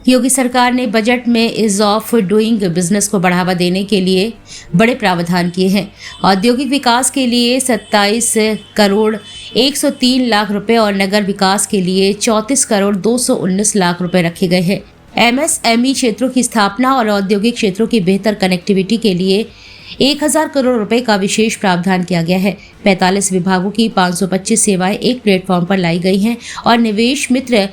योगी सरकार ने बजट में इज ऑफ डूइंग बिजनेस को बढ़ावा देने के लिए बड़े प्रावधान किए हैं। औद्योगिक विकास के लिए 27 करोड़ 103 लाख रुपए और नगर विकास के लिए 34 करोड़ 219 लाख रुपए रखे गए हैं। एमएसएमई क्षेत्रों की स्थापना और औद्योगिक क्षेत्रों की बेहतर कनेक्टिविटी के लिए 1000 करोड़ रुपए का विशेष प्रावधान किया गया है। 45 विभागों की 525 सेवाएं एक प्लेटफॉर्म पर लाई गई हैं और निवेश मित्र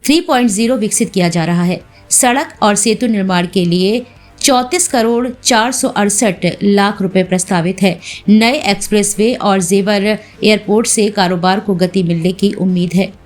3.0 विकसित किया जा रहा है। सड़क और सेतु निर्माण के लिए 34 करोड़ 468 लाख रुपए प्रस्तावित है। नए एक्सप्रेसवे और जेवर एयरपोर्ट से कारोबार को गति मिलने की उम्मीद है।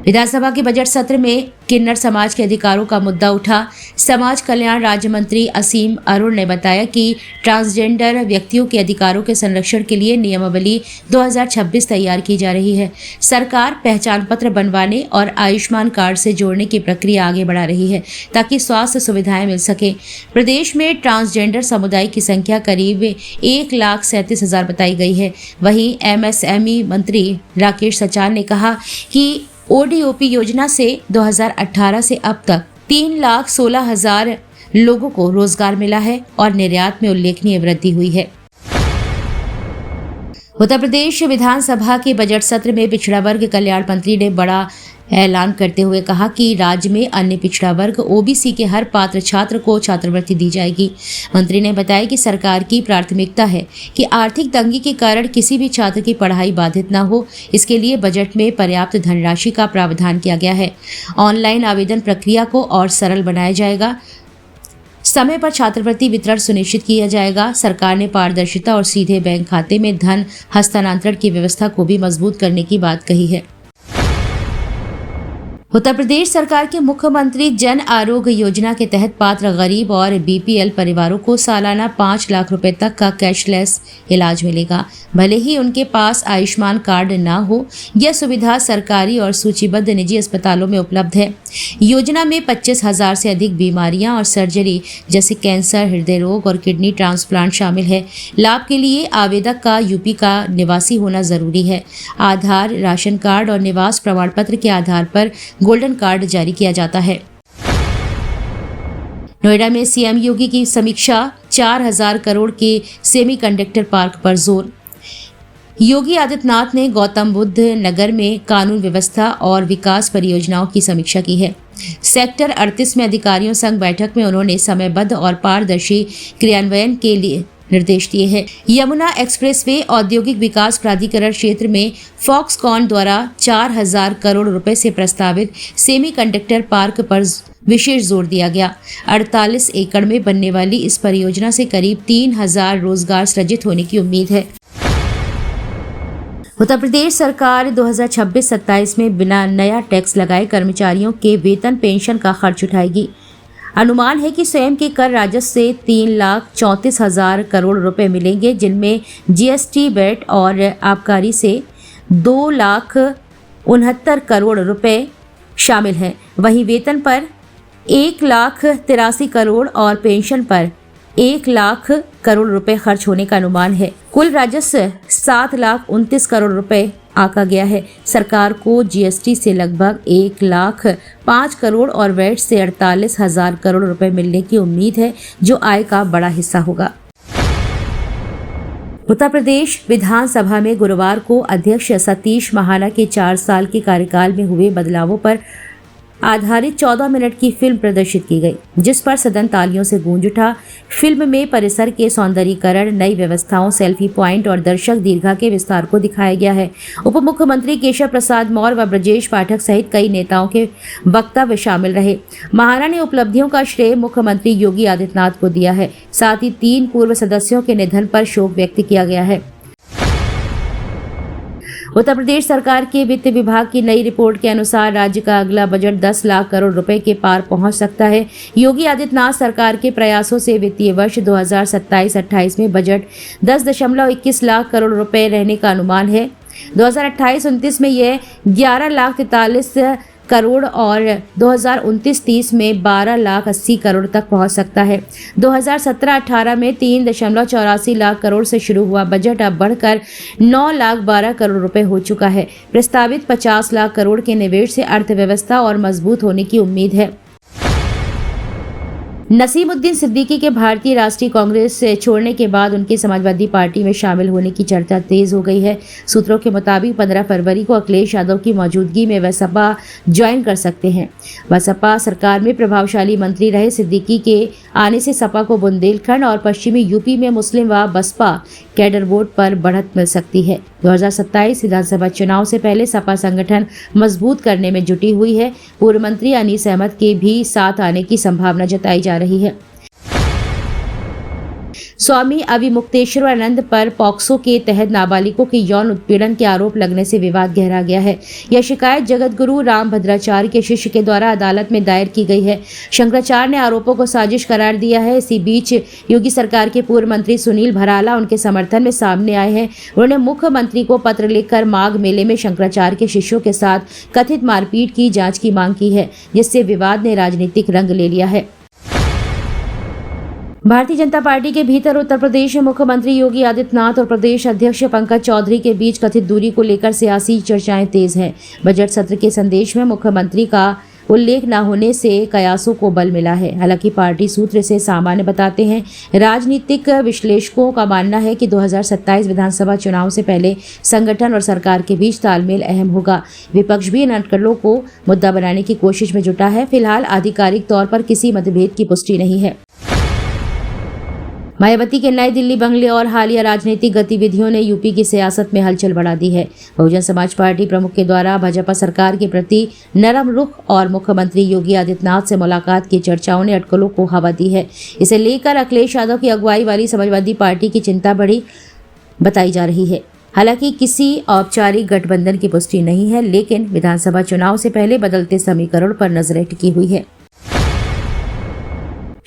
विधानसभा के बजट सत्र में किन्नर समाज के अधिकारों का मुद्दा उठा। समाज कल्याण राज्य मंत्री असीम अरुण ने बताया कि ट्रांसजेंडर व्यक्तियों के अधिकारों के संरक्षण के लिए नियमावली 2026 तैयार की जा रही है। सरकार पहचान पत्र बनवाने और आयुष्मान कार्ड से जोड़ने की प्रक्रिया आगे बढ़ा रही है ताकि स्वास्थ्य सुविधाएं मिल सके। प्रदेश में ट्रांसजेंडर समुदाय की संख्या करीब 1,37,000 बताई गई है। वहीं एमएसएमई मंत्री राकेश सचान ने कहा कि ओडीओपी योजना से 2018 से अब तक 3,16,000 लोगों को रोजगार मिला है और निर्यात में उल्लेखनीय वृद्धि हुई है। उत्तर प्रदेश विधानसभा के बजट सत्र में पिछड़ा वर्ग कल्याण मंत्री ने बड़ा ऐलान करते हुए कहा कि राज्य में अन्य पिछड़ा वर्ग ओबीसी के हर पात्र छात्र को छात्रवृत्ति दी जाएगी। मंत्री ने बताया कि सरकार की प्राथमिकता है कि आर्थिक तंगी के कारण किसी भी छात्र की पढ़ाई बाधित न हो। इसके लिए बजट में पर्याप्त धनराशि का प्रावधान किया गया है। ऑनलाइन आवेदन प्रक्रिया को और सरल बनाया जाएगा। समय पर छात्रवृत्ति वितरण सुनिश्चित किया जाएगा। सरकार ने पारदर्शिता और सीधे बैंक खाते में धन हस्तांतरण की व्यवस्था को भी मजबूत करने की बात कही है। उत्तर प्रदेश सरकार के मुख्यमंत्री जन आरोग्य योजना के तहत पात्र गरीब और बीपीएल परिवारों को सालाना 5 लाख रुपए तक का कैशलेस इलाज मिलेगा, भले ही उनके पास आयुष्मान कार्ड ना हो। यह सुविधा सरकारी और सूचीबद्ध निजी अस्पतालों में उपलब्ध है। योजना में 25,000 से अधिक बीमारियां और सर्जरी जैसे कैंसर, हृदय रोग और किडनी ट्रांसप्लांट शामिल है। लाभ के लिए आवेदक का यूपी का निवासी होना जरूरी है। आधार, राशन कार्ड और निवास प्रमाण पत्र के आधार पर गोल्डन कार्ड जारी किया जाता है। नोएडा में सीएम योगी की समीक्षा, 4,000 करोड़ के सेमीकंडक्टर पार्क पर जोर। योगी आदित्यनाथ ने गौतम बुद्ध नगर में कानून व्यवस्था और विकास परियोजनाओं की समीक्षा की है। सेक्टर 38 में अधिकारियों संग बैठक में उन्होंने समयबद्ध और पारदर्शी क्रियान्वयन के लिए निर्देश दिए हैं। यमुना एक्सप्रेसवे औद्योगिक विकास प्राधिकरण क्षेत्र में फॉक्सकॉन द्वारा 4,000 करोड़ रुपए से प्रस्तावित सेमीकंडक्टर पार्क पर विशेष जोर दिया गया। 48 एकड़ में बनने वाली इस परियोजना से करीब 3,000 रोजगार सृजित होने की उम्मीद है। उत्तर प्रदेश सरकार 2026-27 में बिना नया टैक्स लगाए कर्मचारियों के वेतन पेंशन का खर्च उठाएगी। अनुमान है कि स्वयं के कर राजस्व से 3,34,000 करोड़ रुपए मिलेंगे, जिनमें जीएसटी, वैट और आबकारी से 2,69,000 करोड़ रुपए शामिल हैं। वहीं वेतन पर 1,83,000 करोड़ और पेंशन पर 1,00,000 करोड़ रुपए खर्च होने का अनुमान है। कुल राजस्व 7,29,000 करोड़ रुपए आका गया है। सरकार को जीएसटी से लगभग 1,05,000 करोड़ और वैट से 48,000 करोड़ रुपए मिलने की उम्मीद है, जो आय का बड़ा हिस्सा होगा। उत्तर प्रदेश विधानसभा में गुरुवार को अध्यक्ष सतीश महाना के 4 साल के कार्यकाल में हुए बदलावों पर आधारित 14 मिनट की फिल्म प्रदर्शित की गई, जिस पर सदन तालियों से गूंज उठा। फिल्म में परिसर के सौंदर्यीकरण, नई व्यवस्थाओं, सेल्फी पॉइंट और दर्शक दीर्घा के विस्तार को दिखाया गया है। उप मुख्यमंत्री केशव प्रसाद मौर्य व ब्रजेश पाठक सहित कई नेताओं के वक्तव्य शामिल रहे। महाना ने उपलब्धियों का श्रेय मुख्यमंत्री योगी आदित्यनाथ को दिया है। साथ ही 3 पूर्व सदस्यों के निधन पर शोक व्यक्त किया गया है। उत्तर प्रदेश सरकार के वित्त विभाग की नई रिपोर्ट के अनुसार राज्य का अगला बजट 10 लाख करोड़ रुपए के पार पहुंच सकता है। योगी आदित्यनाथ सरकार के प्रयासों से वित्तीय वर्ष 2027-28 में बजट 10.21 लाख करोड़ रुपए रहने का अनुमान है। 2028-29 में यह 11,43,000 करोड़ और 2029-30 में 12,80,00,000 करोड़ तक पहुंच सकता है। 2017-18 में 3.84 लाख करोड़ से शुरू हुआ बजट अब बढ़कर 9,12,00,000 करोड़ रुपए हो चुका है। प्रस्तावित 50 लाख करोड़ के निवेश से अर्थव्यवस्था और मजबूत होने की उम्मीद है। नसीमुद्दीन सिद्दीकी के भारतीय राष्ट्रीय कांग्रेस से छोड़ने के बाद उनकी समाजवादी पार्टी में शामिल होने की चर्चा तेज हो गई है। सूत्रों के मुताबिक 15 फरवरी को अखिलेश यादव की मौजूदगी में वह सपा ज्वाइन कर सकते हैं। बसपा सरकार में प्रभावशाली मंत्री रहे सिद्दीकी के आने से सपा को बुंदेलखंड और पश्चिमी यूपी में मुस्लिम व बसपा कैडर वोट पर बढ़त मिल सकती है। 2027 विधानसभा चुनाव से पहले सपा संगठन मजबूत करने में जुटी हुई है। पूर्व मंत्री अनीस अहमद के भी साथ आने की संभावना जताई जा रही है। स्वामी अविमुक्तेश्वरानंद पर पॉक्सो के तहत नाबालिगों के यौन उत्पीड़न के आरोप लगने से विवाद गहरा गया है। यह शिकायत जगत गुरु रामभद्राचार्य के शिष्य के द्वारा अदालत में दायर की गई है। शंकराचार्य ने आरोपों को साजिश करार दिया है। इसी बीच योगी सरकार के पूर्व मंत्री सुनील भराला उनके समर्थन में सामने आए हैं। उन्होंने मुख्यमंत्री को पत्र लिखकर माघ मेले में शंकराचार्य के शिष्यों के साथ कथित मारपीट की जांच की मांग की है, जिससे विवाद ने राजनीतिक रंग ले लिया है। भारतीय जनता पार्टी के भीतर उत्तर प्रदेश में मुख्यमंत्री योगी आदित्यनाथ और प्रदेश अध्यक्ष पंकज चौधरी के बीच कथित दूरी को लेकर सियासी चर्चाएं तेज हैं। बजट सत्र के संदेश में मुख्यमंत्री का उल्लेख न होने से कयासों को बल मिला है। हालांकि पार्टी सूत्र इसे सामान्य बताते हैं। राजनीतिक विश्लेषकों का मानना है कि 2027 विधानसभा चुनाव से पहले संगठन और सरकार के बीच तालमेल अहम होगा। विपक्ष भी इन अटकलों को मुद्दा बनाने की कोशिश में जुटा है। फिलहाल आधिकारिक तौर पर किसी मतभेद की पुष्टि नहीं है। मायावती के नई दिल्ली बंगले और हालिया राजनीतिक गतिविधियों ने यूपी की सियासत में हलचल बढ़ा दी है। बहुजन समाज पार्टी प्रमुख के द्वारा भाजपा सरकार के प्रति नरम रुख और मुख्यमंत्री योगी आदित्यनाथ से मुलाकात की चर्चाओं ने अटकलों को हवा दी है। इसे लेकर अखिलेश यादव की अगुवाई वाली समाजवादी पार्टी की चिंता बढ़ी बताई जा रही है। हालांकि किसी औपचारिक गठबंधन की पुष्टि नहीं है, लेकिन विधानसभा चुनाव से पहले बदलते समीकरण पर नजरें टिकी हुई है।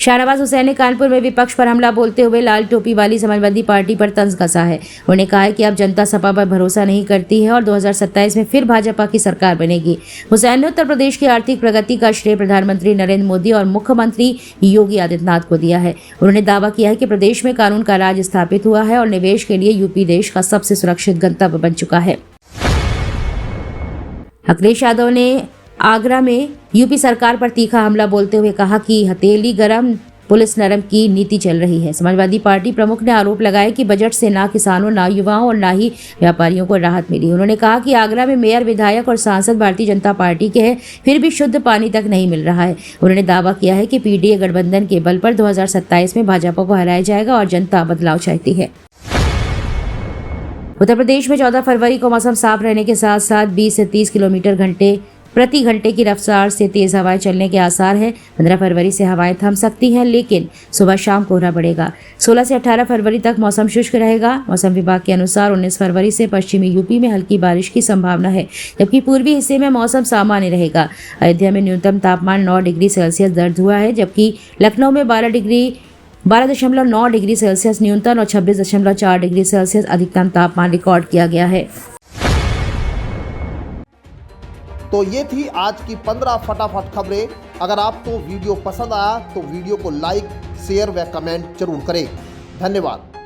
शाहनवाज हुसैन ने कानपुर में विपक्ष पर हमला बोलते हुए लाल टोपी वाली समाजवादी पार्टी पर तंज कसा है। उन्होंने कहा है कि अब जनता सपा पर भरोसा नहीं करती है और 2027 में फिर भाजपा की सरकार बनेगी। हुसैन ने उत्तर प्रदेश की आर्थिक प्रगति का श्रेय प्रधानमंत्री नरेंद्र मोदी और मुख्यमंत्री योगी आदित्यनाथ को दिया है। उन्होंने दावा किया है कि प्रदेश में कानून का राज स्थापित हुआ है और निवेश के लिए यूपी देश का सबसे सुरक्षित गंतव्य बन चुका है। अखिलेश यादव ने आगरा में यूपी सरकार पर तीखा हमला बोलते हुए कहा कि हथेली गरम पुलिस नरम की नीति चल रही है। समाजवादी पार्टी प्रमुख ने आरोप लगाया कि बजट से ना किसानों, ना युवाओं और ना ही व्यापारियों को राहत मिली। उन्होंने कहा कि आगरा में मेयर, विधायक और सांसद भारतीय जनता पार्टी के हैं, फिर भी शुद्ध पानी तक नहीं मिल रहा है। उन्होंने दावा किया है कि पीडीए गठबंधन के बल पर 2027 में भाजपा को हराया जाएगा और जनता बदलाव चाहती है। उत्तर प्रदेश में 14 फरवरी को मौसम साफ रहने के साथ साथ 20 से 30 किलोमीटर प्रति घंटे की रफ्तार से तेज हवाएं चलने के आसार हैं। 15 फरवरी से हवाएं थम सकती हैं, लेकिन सुबह शाम कोहरा बढ़ेगा। 16 से 18 फरवरी तक मौसम शुष्क रहेगा। मौसम विभाग के अनुसार 19 फरवरी से पश्चिमी यूपी में हल्की बारिश की संभावना है, जबकि पूर्वी हिस्से में मौसम सामान्य रहेगा। अयोध्या में न्यूनतम तापमान 9 डिग्री सेल्सियस दर्ज हुआ है, जबकि लखनऊ में 12.9 डिग्री सेल्सियस न्यूनतम और 26.4 डिग्री सेल्सियस अधिकतम तापमान रिकॉर्ड किया गया है। तो ये थी आज की 15 फटाफट खबरें। अगर आपको वीडियो पसंद आया तो वीडियो को लाइक, शेयर व कमेंट जरूर करें। धन्यवाद।